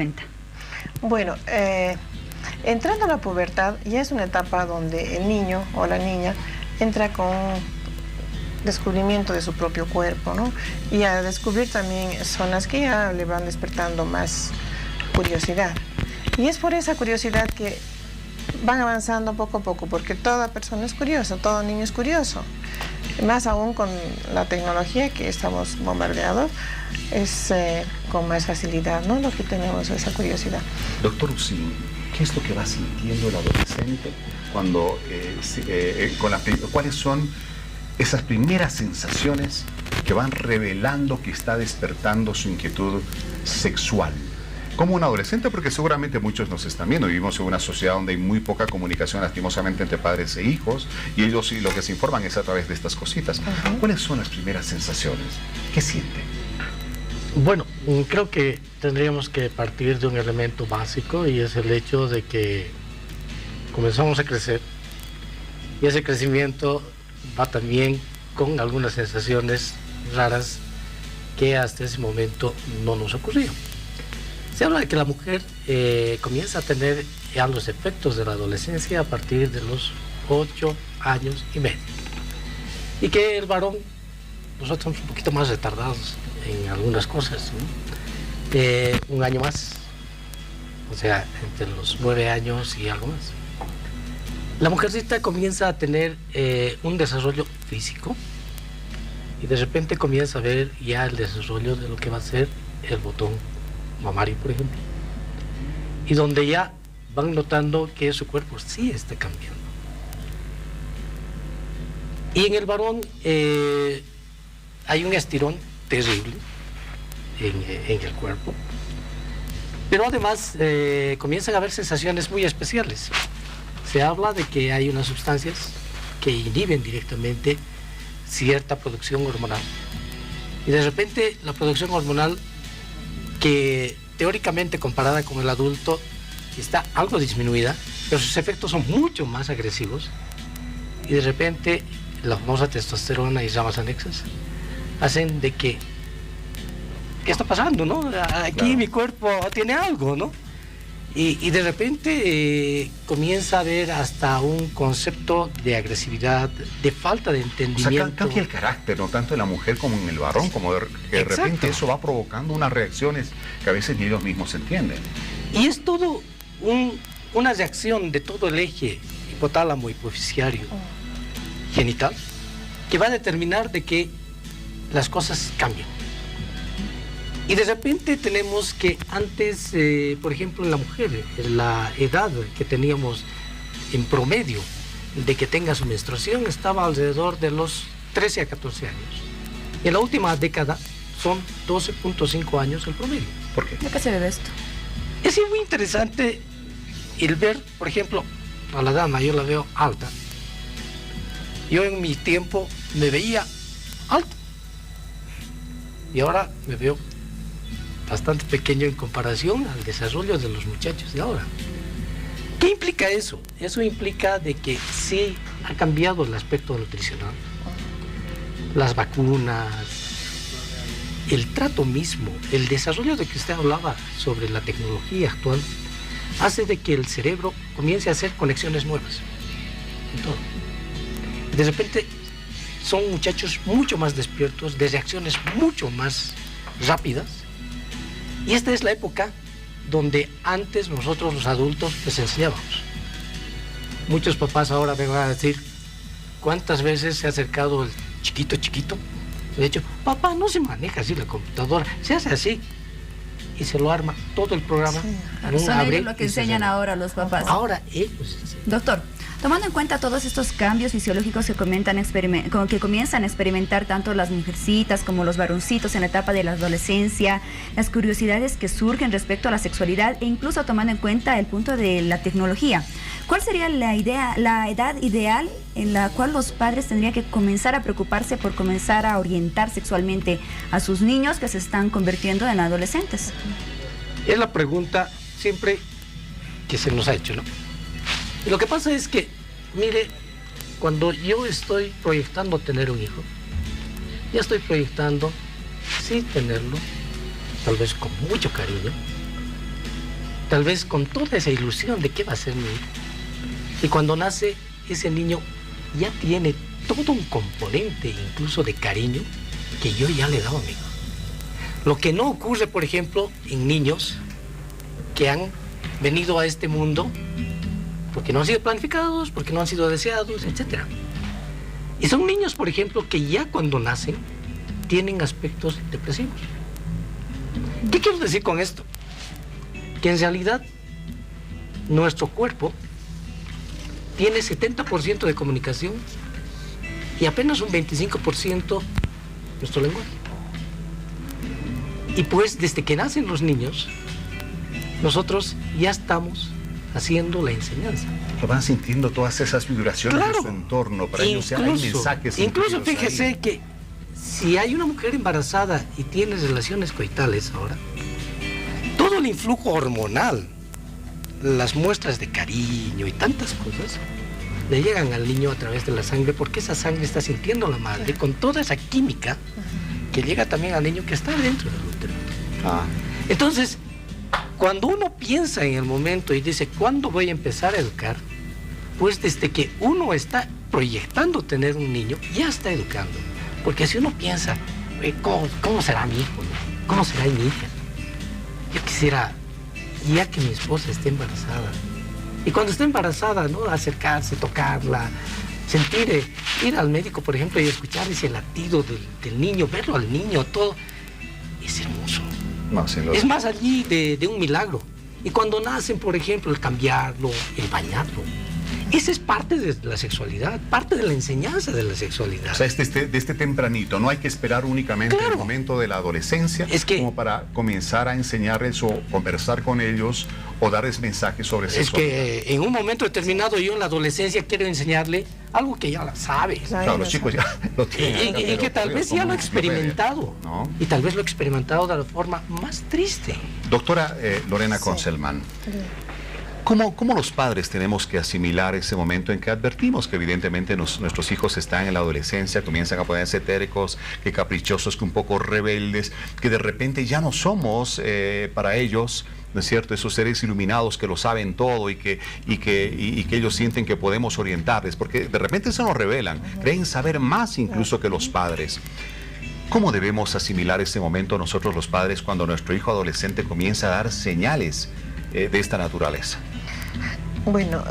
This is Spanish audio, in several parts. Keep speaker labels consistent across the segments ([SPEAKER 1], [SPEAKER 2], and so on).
[SPEAKER 1] cuenta.
[SPEAKER 2] Bueno, entrando a la pubertad ya es una etapa donde el niño o la niña entra con descubrimiento de su propio cuerpo, ¿no? Y a descubrir también zonas que ya le van despertando más curiosidad. Y es por esa curiosidad que van avanzando poco a poco, porque toda persona es curiosa, todo niño es curioso. Más aún con la tecnología que estamos bombardeados, es con más facilidad, ¿no? Lo que tenemos esa curiosidad.
[SPEAKER 3] Doctor Usín, ¿qué es lo que va sintiendo el adolescente cuando, cuáles son esas primeras sensaciones que van revelando que está despertando su inquietud sexual? Como un adolescente, porque seguramente muchos nos están viendo, vivimos en una sociedad donde hay muy poca comunicación lastimosamente entre padres e hijos, y ellos sí lo que se informan es a través de estas cositas. ¿Cuáles son las primeras sensaciones? ¿Qué siente?
[SPEAKER 4] Bueno, creo que tendríamos que partir de un elemento básico, y es el hecho de que comenzamos a crecer, y ese crecimiento va también con algunas sensaciones raras que hasta ese momento no nos ocurrían. Se habla de que la mujer comienza a tener ya los efectos de la adolescencia a partir de los 8 años y medio. Y que el varón, nosotros somos un poquito más retardados en algunas cosas, ¿no? Un año más, o sea, entre los 9 años y algo más. La mujercita comienza a tener un desarrollo físico, y de repente comienza a ver ya el desarrollo de lo que va a ser el botón mamario, por ejemplo, y donde ya van notando que su cuerpo sí está cambiando. Y en el varón hay un estirón terrible en el cuerpo, pero además comienzan a haber sensaciones muy especiales. Se habla de que hay unas sustancias que inhiben directamente cierta producción hormonal, y de repente la producción hormonal, que teóricamente comparada con el adulto está algo disminuida, pero sus efectos son mucho más agresivos, y de repente la famosa testosterona y ramas anexas hacen de que ¿qué está pasando, no? Aquí claro, mi cuerpo tiene algo, ¿no? Y de repente comienza a haber hasta un concepto de agresividad, de falta de entendimiento. O sea,
[SPEAKER 3] cambia el carácter, no tanto de la mujer como en el varón, como de repente eso va provocando unas reacciones que a veces ni ellos mismos entienden.
[SPEAKER 4] Y es todo una reacción de todo el eje hipotálamo hipoficiario genital, que va a determinar de que las cosas cambian. Y de repente tenemos que antes, por ejemplo, en la mujer, la edad que teníamos en promedio de que tenga su menstruación estaba alrededor de los 13 a 14 años. Y en la última década son 12.5 años el promedio.
[SPEAKER 3] ¿Por qué?
[SPEAKER 1] ¿De qué se debe esto?
[SPEAKER 4] Es muy interesante el ver, por ejemplo, a la dama, yo la veo alta. Yo en mi tiempo me veía alta, y ahora me veo bastante pequeño en comparación al desarrollo de los muchachos de ahora. ¿Qué implica eso? Eso implica de que sí ha cambiado el aspecto nutricional, las vacunas, el trato mismo, el desarrollo de que usted hablaba sobre la tecnología actual, hace de que el cerebro comience a hacer conexiones nuevas en todo. De repente son muchachos mucho más despiertos, de reacciones mucho más rápidas. Y esta es la época donde antes nosotros los adultos les enseñábamos. Muchos papás ahora me van a decir cuántas veces se ha acercado el chiquito. De hecho, papá, no se maneja así la computadora, se hace así. Y se lo arma todo el programa.
[SPEAKER 1] Sí, son ellos lo que enseñan ahora los papás.
[SPEAKER 4] Ahora ellos.
[SPEAKER 1] Doctor, tomando en cuenta todos estos cambios fisiológicos que comienzan a experimentar tanto las mujercitas como los varoncitos en la etapa de la adolescencia, las curiosidades que surgen respecto a la sexualidad e incluso tomando en cuenta el punto de la tecnología, ¿cuál sería la edad ideal en la cual los padres tendrían que comenzar a preocuparse por comenzar a orientar sexualmente a sus niños que se están convirtiendo en adolescentes?
[SPEAKER 4] Es la pregunta siempre que se nos ha hecho, ¿no? Y lo que pasa es que, mire, cuando yo estoy proyectando tener un hijo, ya estoy proyectando, sí, tenerlo, tal vez con mucho cariño, tal vez con toda esa ilusión de qué va a ser mi hijo. Y cuando nace, ese niño ya tiene todo un componente incluso de cariño que yo ya le he dado a mi hijo. Lo que no ocurre, por ejemplo, en niños que han venido a este mundo porque no han sido planificados, porque no han sido deseados, etc. Y son niños, por ejemplo, que ya cuando nacen tienen aspectos depresivos. ¿Qué quiero decir con esto? Que en realidad nuestro cuerpo tiene 70% de comunicación y apenas un 25% nuestro lenguaje. Y pues desde que nacen los niños, nosotros ya estamos haciendo la enseñanza.
[SPEAKER 3] Lo van sintiendo todas esas vibraciones,
[SPEAKER 4] claro,
[SPEAKER 3] de su entorno, para ellos hay mensajes.
[SPEAKER 4] Incluso fíjese ahí que si hay una mujer embarazada y tiene relaciones coitales ahora, todo el influjo hormonal, las muestras de cariño y tantas cosas, le llegan al niño a través de la sangre, porque esa sangre está sintiendo la madre con toda esa química que llega también al niño que está dentro del útero. Entonces, cuando uno piensa en el momento y dice, ¿cuándo voy a empezar a educar? Pues desde que uno está proyectando tener un niño, ya está educando. Porque si uno piensa, ¿cómo será mi hijo? ¿No? ¿Cómo será mi hija? Yo quisiera, ya que mi esposa esté embarazada, y cuando esté embarazada, ¿no?, acercarse, tocarla, sentir, ir al médico, por ejemplo, y escuchar ese latido del niño, verlo al niño, todo, es hermoso.
[SPEAKER 3] No,
[SPEAKER 4] es más allí de un milagro. Y cuando nacen, por ejemplo, el cambiarlo, el bañarlo, esa es parte de la sexualidad, parte de la enseñanza de la sexualidad.
[SPEAKER 3] O sea, desde tempranito, no hay que esperar únicamente el momento de la adolescencia como para comenzar a enseñarles o conversar con ellos o darles mensajes sobre sexualidad.
[SPEAKER 4] Es que en un momento determinado yo en la adolescencia quiero enseñarle algo que ya la sabe.
[SPEAKER 3] Claro, los chicos ya lo tienen.
[SPEAKER 4] Y que tal vez ya lo he experimentado,
[SPEAKER 3] ¿no?
[SPEAKER 4] Y tal vez lo he experimentado de la forma más triste.
[SPEAKER 3] Doctora Lorena Conselman, ¿cómo los padres tenemos que asimilar ese momento en que advertimos que evidentemente nuestros hijos están en la adolescencia, comienzan a ponerse tercos, que caprichosos, que un poco rebeldes, que de repente ya no somos para ellos, ¿no es cierto?, esos seres iluminados que lo saben todo y que ellos sienten que podemos orientarles, porque de repente se nos revelan, creen saber más incluso que los padres. ¿Cómo debemos asimilar ese momento nosotros los padres cuando nuestro hijo adolescente comienza a dar señales de esta naturaleza?
[SPEAKER 2] Bueno,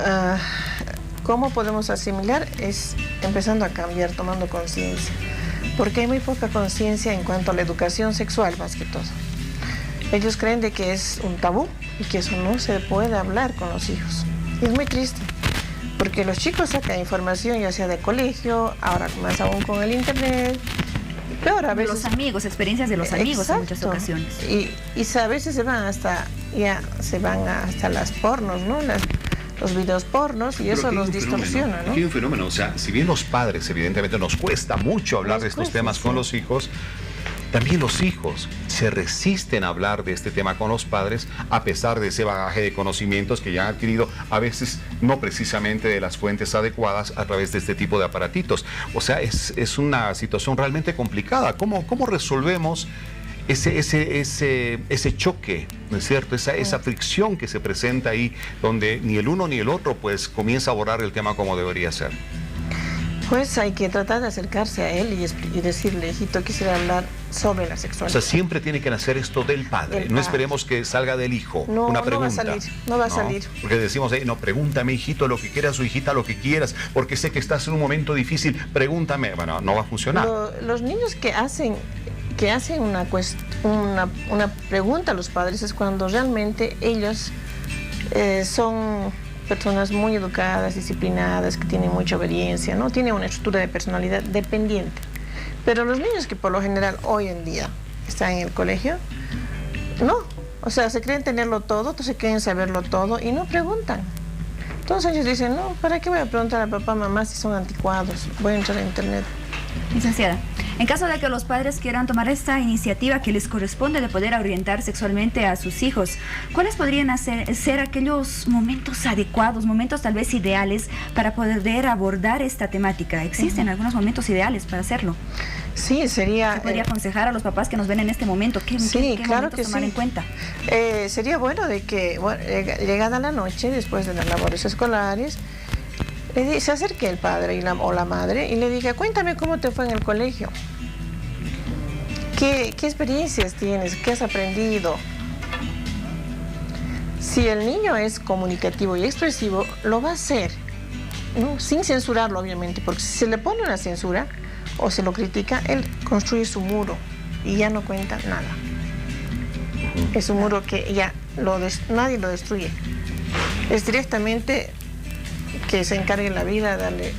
[SPEAKER 2] ¿cómo podemos asimilar? Es empezando a cambiar, tomando conciencia, porque hay muy poca conciencia en cuanto a la educación sexual, más que todo. Ellos creen de que es un tabú y que eso no se puede hablar con los hijos. Y es muy triste, porque los chicos sacan información ya sea de colegio, ahora más aún con el internet, peor a veces.
[SPEAKER 1] Los amigos, experiencias de los amigos. Exacto. En muchas ocasiones.
[SPEAKER 2] Y a veces se van hasta las pornos, ¿no? Los videos pornos, y eso los distorsiona, ¿no?
[SPEAKER 3] Aquí hay un fenómeno, o sea, si bien los padres evidentemente nos cuesta mucho hablar de estos temas con los hijos, también los hijos se resisten a hablar de este tema con los padres a pesar de ese bagaje de conocimientos que ya han adquirido, a veces no precisamente de las fuentes adecuadas a través de este tipo de aparatitos. O sea, es una situación realmente complicada. ¿Cómo resolvemos ese choque, ¿no es cierto? Esa fricción que se presenta ahí, donde ni el uno ni el otro pues comienza a abordar el tema como debería ser?
[SPEAKER 2] Pues hay que tratar de acercarse a él y decirle, hijito, quisiera hablar sobre la sexualidad.
[SPEAKER 3] O sea, siempre tiene que nacer esto del padre. No esperemos que salga del hijo.
[SPEAKER 2] No,
[SPEAKER 3] una pregunta.
[SPEAKER 2] No va a salir.
[SPEAKER 3] Porque decimos ahí, no, pregúntame, hijito, lo que quieras, o hijita, lo que quieras, porque sé que estás en un momento difícil, pregúntame. Bueno, no va a funcionar.
[SPEAKER 2] Los niños que hacen una pregunta a los padres es cuando realmente ellos son personas muy educadas, disciplinadas, que tienen mucha obediencia, ¿no? Tienen una estructura de personalidad dependiente. Pero los niños que por lo general hoy en día están en el colegio, no. O sea, se creen tenerlo todo, se creen saberlo todo y no preguntan. Entonces ellos dicen, no, ¿para qué voy a preguntar a papá, mamá si son anticuados? Voy a entrar a internet.
[SPEAKER 1] Licenciada, en caso de que los padres quieran tomar esta iniciativa que les corresponde de poder orientar sexualmente a sus hijos, ¿cuáles podrían ser aquellos momentos adecuados, momentos tal vez ideales para poder abordar esta temática? ¿Existen algunos momentos ideales para hacerlo?
[SPEAKER 2] Sí, sería...
[SPEAKER 1] ¿Qué podría aconsejar a los papás que nos ven en este momento? ¿Qué
[SPEAKER 2] claro
[SPEAKER 1] momentos
[SPEAKER 2] que
[SPEAKER 1] tomar
[SPEAKER 2] sí.
[SPEAKER 1] en cuenta?
[SPEAKER 2] Sería bueno de que, llegada la noche, después de las labores escolares, se acerque el padre o la madre y le diga, cuéntame cómo te fue en el colegio. ¿Qué experiencias tienes? ¿Qué has aprendido? Si el niño es comunicativo y expresivo, lo va a hacer, ¿no? Sin censurarlo, obviamente, porque si se le pone una censura o se lo critica, él construye su muro y ya no cuenta nada. Es un muro que ya nadie lo destruye. Es directamente que se encargue la vida de darle